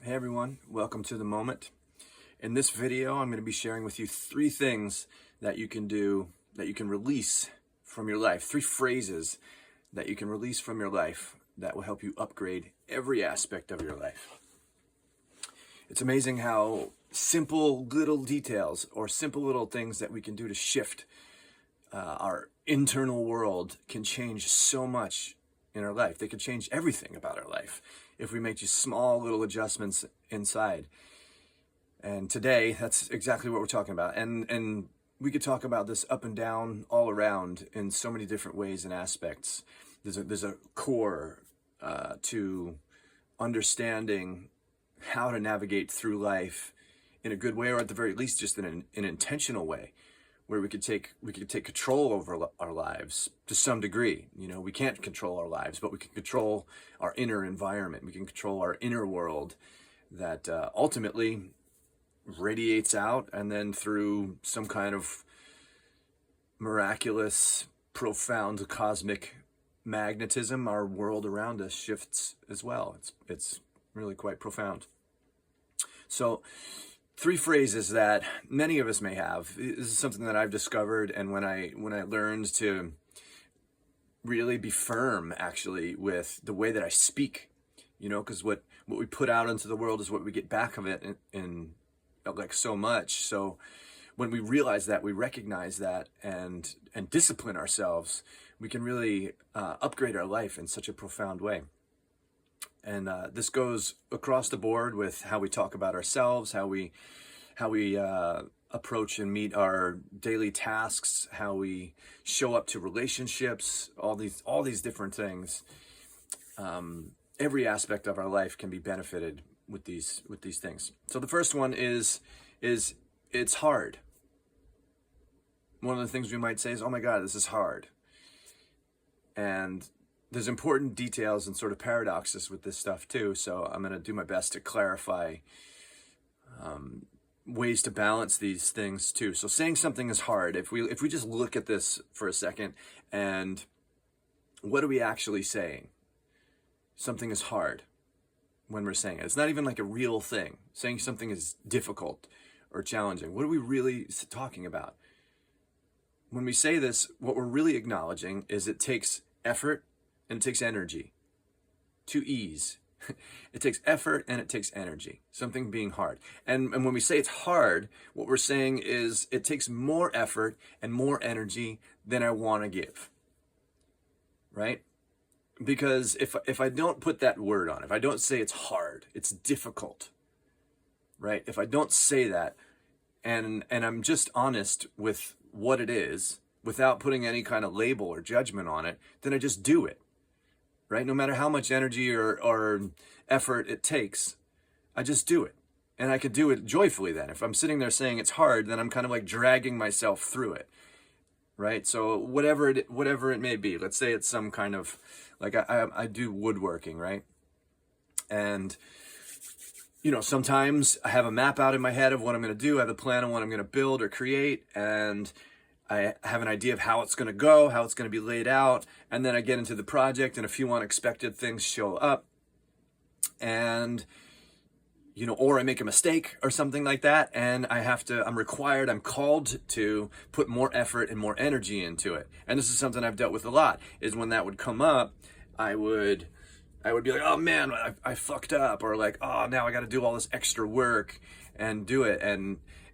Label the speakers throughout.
Speaker 1: Hey everyone, welcome to The Moment. In this video, I'm going to be sharing with you 3 things that you can do, that you can release from your life. 3 phrases that you can release from your life that will help you upgrade every aspect of your life. It's amazing how simple little details or simple little things that we can do to shift our internal world can change so much in our life. They could change everything about our life if we make just small little adjustments inside. And today, that's exactly what we're talking about. And we could talk about this up and down, all around, in so many different ways and aspects. There's a core to understanding how to navigate through life in a good way, or at the very least, just in an intentional way, where we could take control over our lives to some degree. You know, we can't control our lives, but we can control our inner environment. We can control our inner world that ultimately radiates out, and then through some kind of miraculous, profound cosmic magnetism, our world around us shifts as well. It's really quite profound. So 3 phrases that many of us may have. This is something that I've discovered, and when I learned to really be firm, actually, with the way that I speak, you know, because what we put out into the world is what we get back of it in like so much. So when we realize that, we recognize that, and discipline ourselves, we can really upgrade our life in such a profound way. And this goes across the board with how we talk about ourselves, how we approach and meet our daily tasks, how we show up to relationships, all these different things. Every aspect of our life can be benefited with these things. So the first one is it's hard. One of the things we might say is, "Oh my God, this is hard." And there's important details and sort of paradoxes with this stuff too, so I'm going to do my best to clarify ways to balance these things too. So saying something is hard, if we just look at this for a second, and what are we actually saying? Something is hard when we're saying it. It's not even like a real thing. Saying something is difficult or challenging. What are we really talking about? When we say this, what we're really acknowledging is it takes effort and it takes energy to ease. It takes effort and it takes energy, something being hard. And when we say it's hard, what we're saying is it takes more effort and more energy than I want to give, right? Because if I don't put that word on, if I don't say it's hard, it's difficult, right? If I don't say that, and I'm just honest with what it is, without putting any kind of label or judgment on it, then I just do it. Right? No matter how much energy or effort it takes, I just do it. And I could do it joyfully then. If I'm sitting there saying it's hard, then I'm kind of like dragging myself through it. Right? So whatever it may be, let's say it's some kind of, like I do woodworking, right? And, you know, sometimes I have a map out in my head of what I'm going to do. I have a plan on what I'm going to build or create, and I have an idea of how it's going to go, how it's going to be laid out, and then I get into the project and a few unexpected things show up, and, you know, or I make a mistake or something like that, and I'm called to put more effort and more energy into it. And this is something I've dealt with a lot, is when that would come up, I would be like, "Oh man, I fucked up," or like, "Oh, now I got to do all this extra work and do it."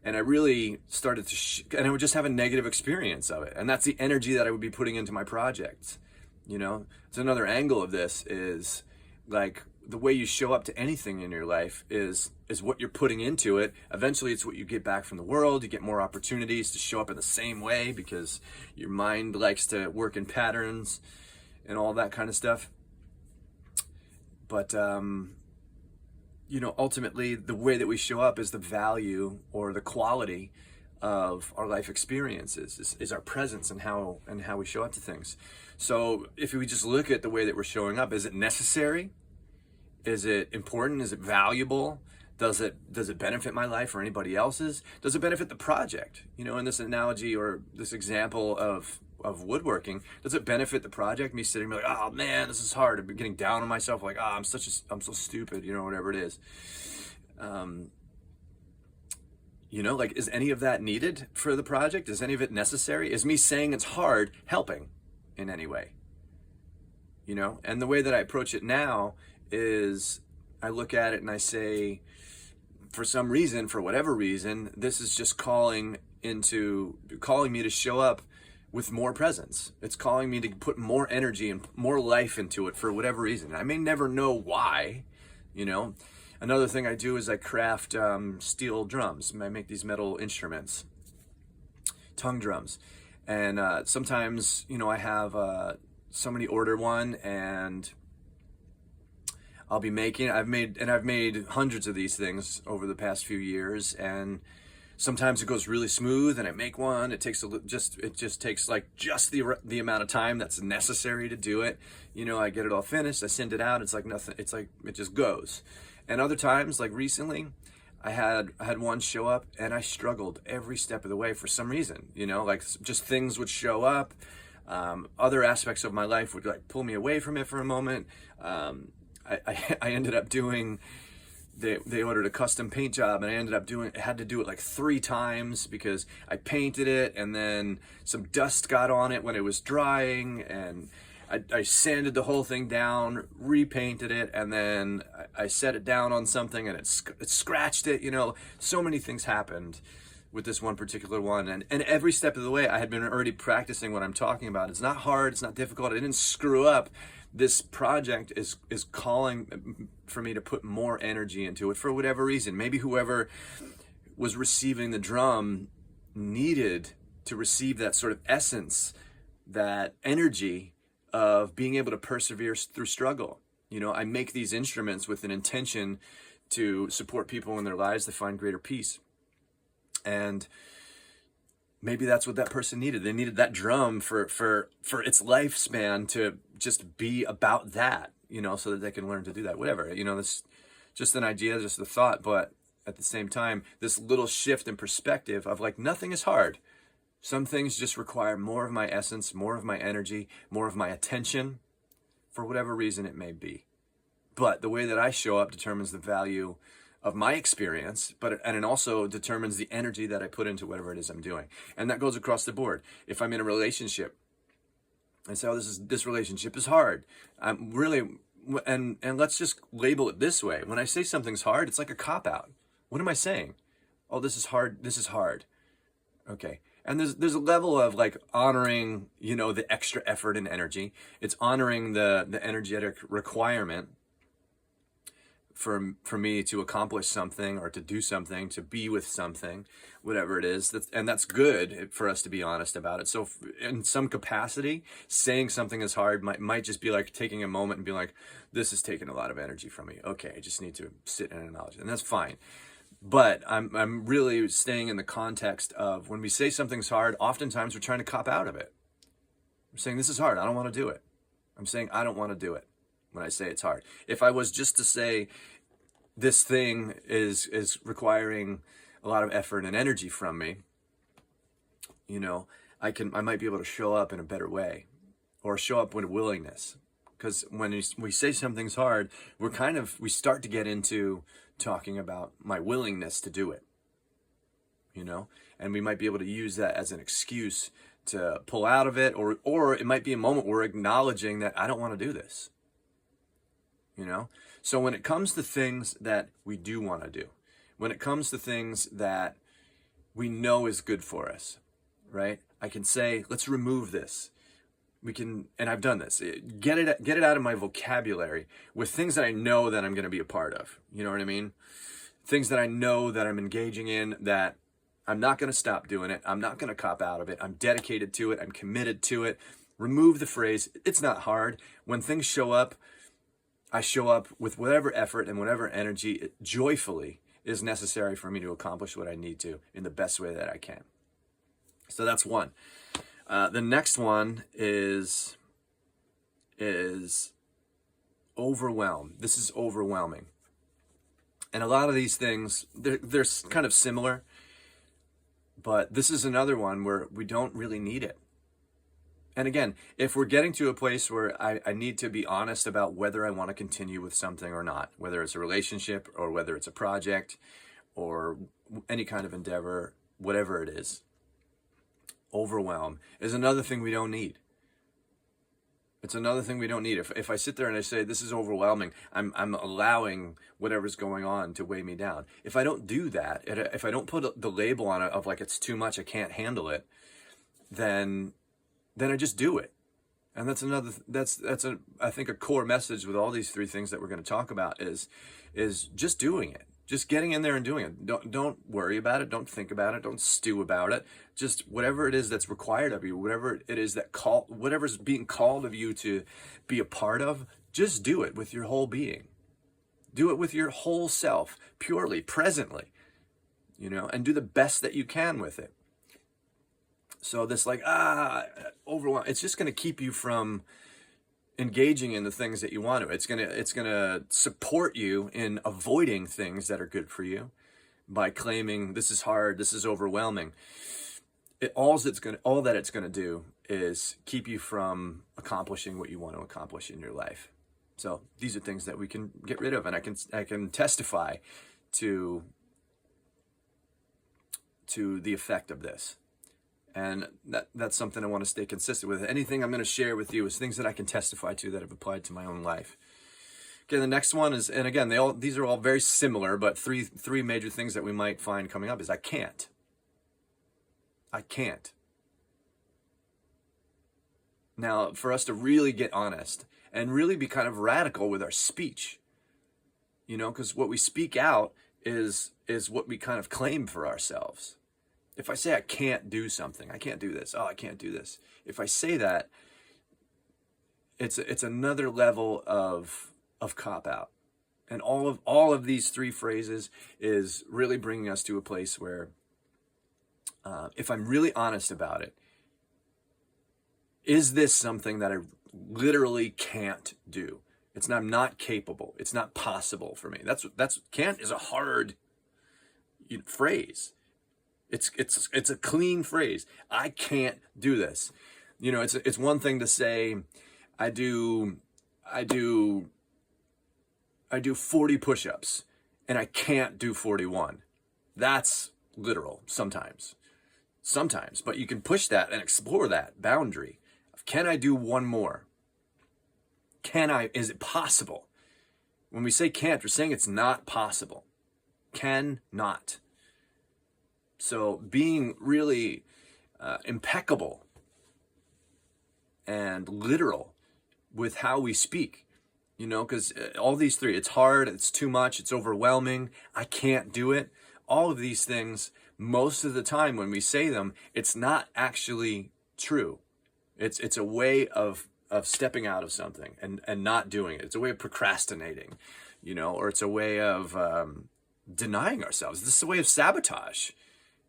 Speaker 1: And I really started to, and I would just have a negative experience of it. And that's the energy that I would be putting into my projects. You know, it's another angle of this is like the way you show up to anything in your life is what you're putting into it. Eventually it's what you get back from the world. You get more opportunities to show up in the same way because your mind likes to work in patterns and all that kind of stuff. But, you know, ultimately the way that we show up is the value or the quality of our life experiences, is our presence and how we show up to things. So if we just look at the way that we're showing up, is it necessary? Is it important? Is it valuable? Does it benefit my life or anybody else's? Does it benefit the project? You know, in this analogy or this example of of woodworking, does it benefit the project? Me sitting there like, oh man, this is hard. I'm getting down on myself, like, I'm so stupid, whatever it is. Like, is any of that needed for the project? Is any of it necessary? Is me saying it's hard helping in any way? And the way that I approach it now is I look at it and I say, for some reason, for whatever reason, this is just calling me to show up with more presence. It's calling me to put more energy and more life into it for whatever reason. I may never know why, Another thing I do is I craft steel drums. I make these metal instruments, tongue drums. And sometimes, I have somebody order one, and I'll be I've made hundreds of these things over the past few years, and sometimes it goes really smooth and I make one. It takes just takes like just the amount of time that's necessary to do it. I get it all finished, I send it out, it's like nothing, it's like it just goes. And other times, like recently, I had one show up and I struggled every step of the way for some reason, like just things would show up. Other aspects of my life would like pull me away from it for a moment. I ended up doing, they ordered a custom paint job, and I had to do it like 3 times because I painted it and then some dust got on it when it was drying, and I sanded the whole thing down, repainted it, and then I set it down on something and it scratched it. So many things happened with this one particular one, and every step of the way I had been already practicing what I'm talking about. It's not hard, it's not difficult, I didn't screw up. This project is calling for me to put more energy into it for whatever reason. Maybe whoever was receiving the drum needed to receive that sort of essence, that energy of being able to persevere through struggle. I make these instruments with an intention to support people in their lives to find greater peace. And maybe that's what that person needed. They needed that drum for its lifespan to just be about that, so that they can learn to do that, whatever. That's just an idea, just a thought, but at the same time, this little shift in perspective of like, nothing is hard. Some things just require more of my essence, more of my energy, more of my attention, for whatever reason it may be. But the way that I show up determines the value of my experience, and it also determines the energy that I put into whatever it is I'm doing. And that goes across the board. If I'm in a relationship, I say, this relationship is hard. I'm really, and let's just label it this way. When I say something's hard, it's like a cop-out. What am I saying? Oh, this is hard. This is hard. Okay. And there's a level of like honoring, the extra effort and energy. It's honoring the energetic requirement for me to accomplish something or to do something, to be with something, whatever it is. And that's good for us to be honest about it. So in some capacity, saying something is hard might just be like taking a moment and be like, this is taking a lot of energy from me. Okay, I just need to sit and acknowledge it. And that's fine. But I'm really staying in the context of when we say something's hard, oftentimes we're trying to cop out of it. I'm saying this is hard, I don't want to do it. I'm saying I don't want to do it when I say it's hard. If I was just to say this thing is requiring a lot of effort and energy from me, I might be able to show up in a better way, or show up with a willingness. Because when we say something's hard, we start to get into talking about my willingness to do it, and we might be able to use that as an excuse to pull out of it, or it might be a moment where we're acknowledging that I don't want to do this, So when it comes to things that we do want to do, when it comes to things that we know is good for us, right? I can say, let's remove this. We can, and I've done this, get it out of my vocabulary with things that I know that I'm going to be a part of. You know what I mean? Things that I know that I'm engaging in, that I'm not going to stop doing it. I'm not going to cop out of it. I'm dedicated to it. I'm committed to it. Remove the phrase, it's not hard. When things show up, I show up with whatever effort and whatever energy joyfully is necessary for me to accomplish what I need to in the best way that I can. So that's one. The next one is overwhelm. This is overwhelming. And a lot of these things, they're kind of similar, but this is another one where we don't really need it. And again, if we're getting to a place where I need to be honest about whether I want to continue with something or not, whether it's a relationship or whether it's a project or any kind of endeavor, whatever it is, overwhelm is another thing we don't need. It's another thing we don't need. If I sit there and I say, this is overwhelming, I'm allowing whatever's going on to weigh me down. If I don't do that, if I don't put the label on it of like, it's too much, I can't handle it, then I just do it. And I think a core message with all these three things that we're going to talk about is just doing it. Just getting in there and doing it. Don't worry about it. Don't think about it. Don't stew about it. Just whatever it is that's required of you, whatever it is whatever's being called of you to be a part of, just do it with your whole being. Do it with your whole self, purely, presently, and do the best that you can with it. So this overwhelm, it's just going to keep you from engaging in the things that you want to. It's going to support you in avoiding things that are good for you by claiming this is hard, this is overwhelming. All that it's going to do is keep you from accomplishing what you want to accomplish in your life. So these are things that we can get rid of, and I can testify to the effect of this. And that's something I want to stay consistent with. Anything I'm going to share with you is things that I can testify to that have applied to my own life. Okay, the next one is, and again, these are all very similar, but three major things that we might find coming up is I can't. I can't. Now, for us to really get honest and really be kind of radical with our speech, because what we speak out is what we kind of claim for ourselves. If I say I can't do something, I can't do this, I can't do this. If I say that, it's another level of cop-out. And all of these three phrases is really bringing us to a place where if I'm really honest about it, is this something that I literally can't do? I'm not capable. It's not possible for me. That's can't is a hard phrase. It's a clean phrase. I can't do this. It's one thing to say, I do 40 push-ups and I can't do 41. That's literal sometimes, but you can push that and explore that boundary. Can I do one more? Is it possible? When we say can't, we're saying it's not possible. Cannot. So being really impeccable and literal with how we speak, because all these three, it's hard, it's too much, it's overwhelming, I can't do it. All of these things, most of the time when we say them, it's not actually true. It's a way of stepping out of something and not doing it. It's a way of procrastinating, or it's a way of denying ourselves. This is a way of sabotage.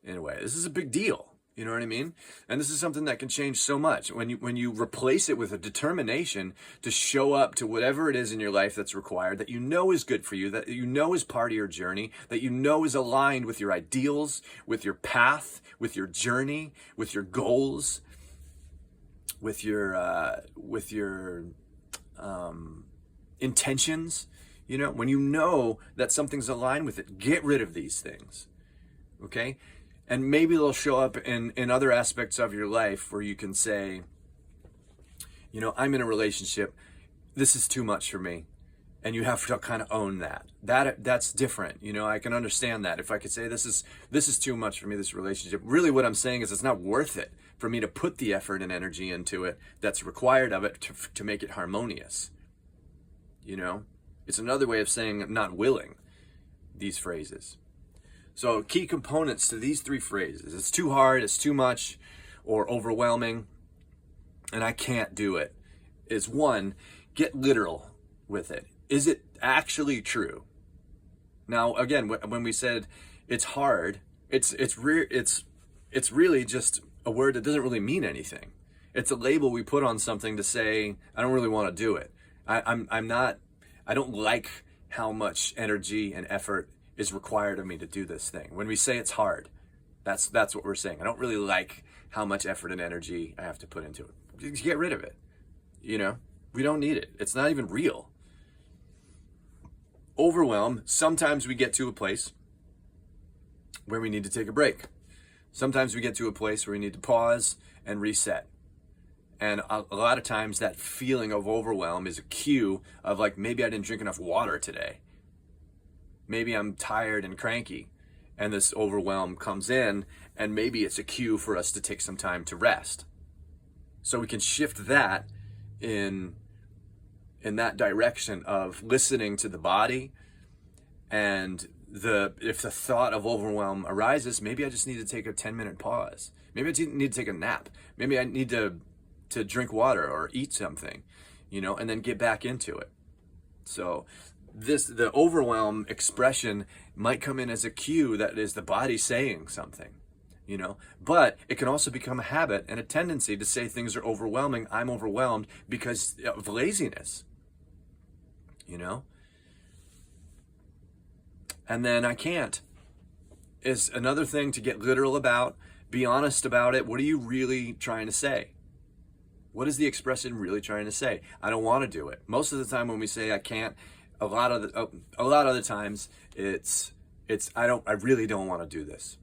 Speaker 1: In a way, this is a big deal. You know what I mean? And this is something that can change so much when you replace it with a determination to show up to whatever it is in your life that's required, that is good for you, that is part of your journey, that is aligned with your ideals, with your path, with your journey, with your goals, with your intentions. When that something's aligned with it, get rid of these things. Okay? And maybe they'll show up in other aspects of your life where you can say, I'm in a relationship. This is too much for me. And you have to kind of own that. That's different. I can understand that. If I could say this is too much for me, this relationship. Really what I'm saying is it's not worth it for me to put the effort and energy into it that's required of it to make it harmonious. It's another way of saying I'm not willing, these phrases. So key components to these three phrases: it's too hard, it's too much, or overwhelming, and I can't do it, is one, get literal with it. Is it actually true? Now, again, when we said it's hard, it's really just a word that doesn't really mean anything. It's a label we put on something to say, I don't really want to do it. I don't like how much energy and effort is required of me to do this thing. When we say it's hard, that's what we're saying. I don't really like how much effort and energy I have to put into it. Just get rid of it. You know, we don't need it. It's not even real. Overwhelm, sometimes we get to a place where we need to take a break. Sometimes we get to a place where we need to pause and reset. And a lot of times that feeling of overwhelm is a cue of like, maybe I didn't drink enough water today. Maybe I'm tired and cranky, and this overwhelm comes in, and maybe it's a cue for us to take some time to rest. So we can shift that in that direction of listening to the body. And if the thought of overwhelm arises, maybe I just need to take a 10-minute pause. Maybe I need to take a nap. Maybe I need to drink water or eat something, and then get back into it. So the overwhelm expression might come in as a cue that is the body saying something, but it can also become a habit and a tendency to say things are overwhelming. I'm overwhelmed because of laziness, and then I can't is another thing to get literal about. Be honest about it. What are you really trying to say? What is the expression really trying to say? I don't want to do it. Most of the time when we say I can't, a lot of the times it's I really don't want to do this,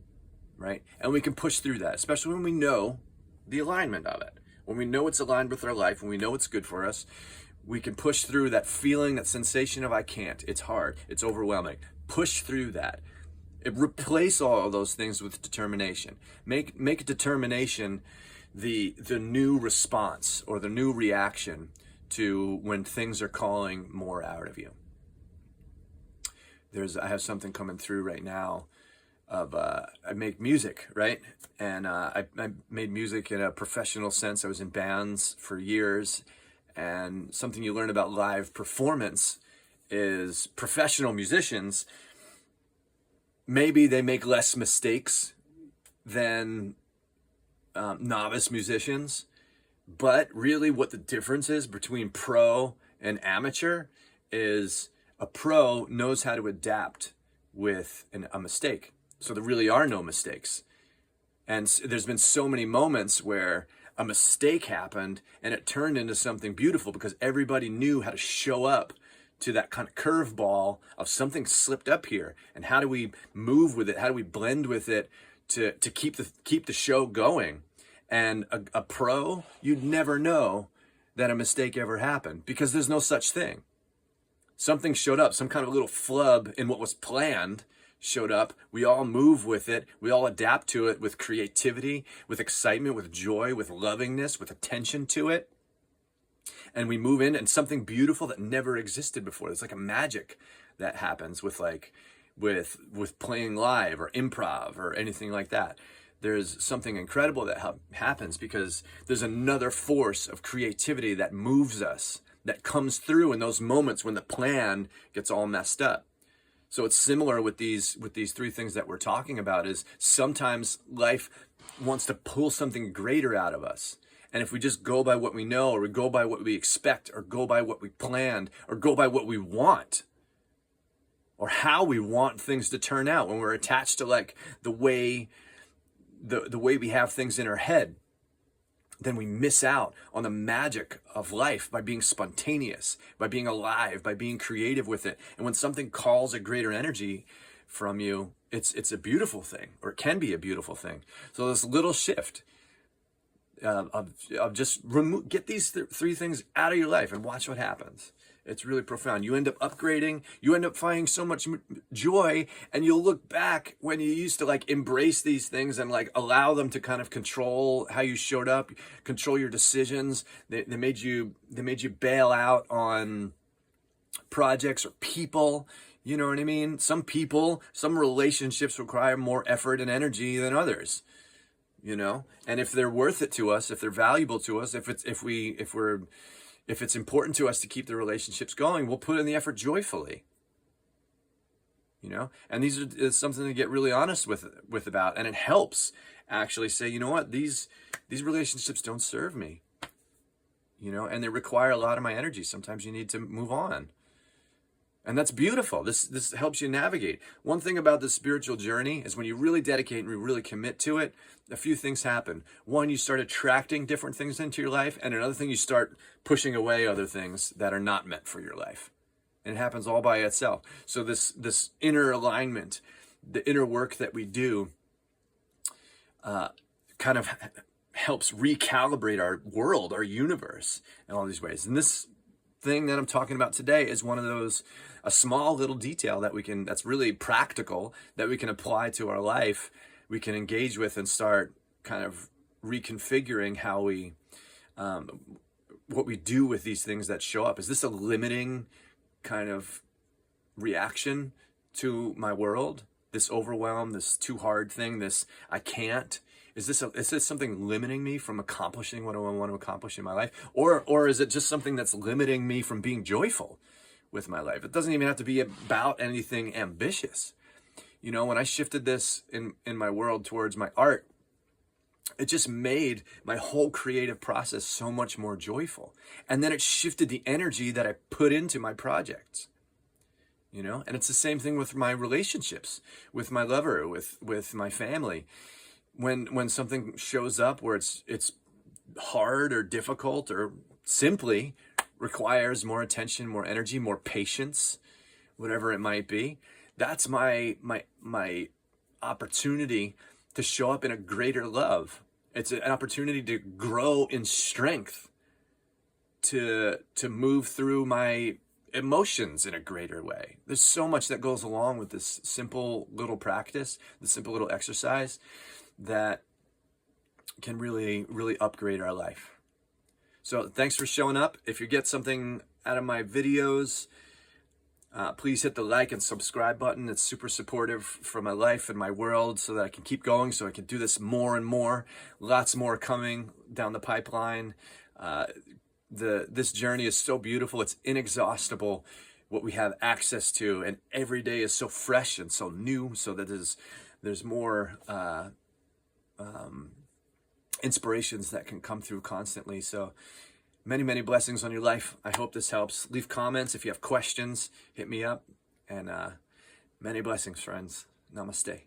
Speaker 1: right? And we can push through that, especially when we know the alignment of it. When we know it's aligned with our life, when we know it's good for us, we can push through that feeling, that sensation of I can't. It's hard. It's overwhelming. Push through that. Replace all of those things with determination. Make determination the new response or the new reaction to when things are calling more out of you. I have something coming through right now of I make music, right? And I made music in a professional sense. I was in bands for years, and something you learn about live performance is professional musicians, maybe they make less mistakes than novice musicians, but really what the difference is between pro and amateur is a pro knows how to adapt with a mistake. So there really are no mistakes. And there's been so many moments where a mistake happened and it turned into something beautiful because everybody knew how to show up to that kind of curveball of something slipped up here, and how do we move with it? How do we blend with it to keep the show going? And a pro, you'd never know that a mistake ever happened because there's no such thing. Something showed up, some kind of little flub in what was planned showed up. We all move with it. We all adapt to it with creativity, with excitement, with joy, with lovingness, with attention to it. And we move in, and something beautiful that never existed before. It's like a magic that happens with playing live or improv or anything like that. There's something incredible that happens because there's another force of creativity that moves us, that comes through in those moments when the plan gets all messed up. So it's similar with these three things that we're talking about. Is sometimes life wants to pull something greater out of us. And if we just go by what we know, or we go by what we expect, or go by what we planned, or go by what we want, or how we want things to turn out, when we're attached to like the way we have things in our head, then we miss out on the magic of life by being spontaneous, by being alive, by being creative with it. And when something calls a greater energy from you, it's a beautiful thing, or it can be a beautiful thing. So this little shift of just get these three things out of your life and watch what happens. It's really profound. You end up upgrading. You end up finding so much joy, and you'll look back when you used to like embrace these things and like allow them to kind of control how you showed up, control your decisions. They made you bail out on projects or people. You know what I mean? Some relationships require more effort and energy than others. And if they're worth it to us, if they're valuable to us, if it's important to us to keep the relationships going, we'll put in the effort joyfully. And these is something to get really honest with about, and it helps actually say, you know what, these relationships don't serve me. And they require a lot of my energy. Sometimes you need to move on. And that's beautiful. This helps you navigate. One thing about the spiritual journey is when you really dedicate and you really commit to it, a few things happen. One, you start attracting different things into your life, and another thing, you start pushing away other things that are not meant for your life. And it happens all by itself. So this inner alignment, the inner work that we do, kind of helps recalibrate our world, our universe, in all these ways. And this thing that I'm talking about today is one of those, a small little detail that that's really practical, that we can apply to our life, we can engage with and start kind of reconfiguring how we, what we do with these things that show up. Is this a limiting kind of reaction to my world? This overwhelm, this too hard thing, this I can't? Is this something limiting me from accomplishing what I want to accomplish in my life? Or is it just something that's limiting me from being joyful with my life? It doesn't even have to be about anything ambitious. You know, when I shifted this in my world towards my art, it just made my whole creative process so much more joyful. And then it shifted the energy that I put into my projects. You know, and it's the same thing with my relationships, with my lover, with my family. When something shows up where it's hard or difficult or simply requires more attention, more energy, more patience, whatever it might be, that's my opportunity to show up in a greater love. It's an opportunity to grow in strength, to move through my emotions in a greater way. There's so much that goes along with this simple little practice, this simple little exercise, that can really, really upgrade our life. So thanks for showing up. If you get something out of my videos, please hit the like and subscribe button. It's super supportive for my life and my world, so that I can keep going, so I can do this more and more. Lots more coming down the pipeline. This journey is so beautiful. It's inexhaustible what we have access to, and every day is so fresh and so new, so that there's more inspirations that can come through constantly. So many, many blessings on your life. I hope this helps. Leave comments if you have questions. Hit me up. And many blessings, friends. Namaste.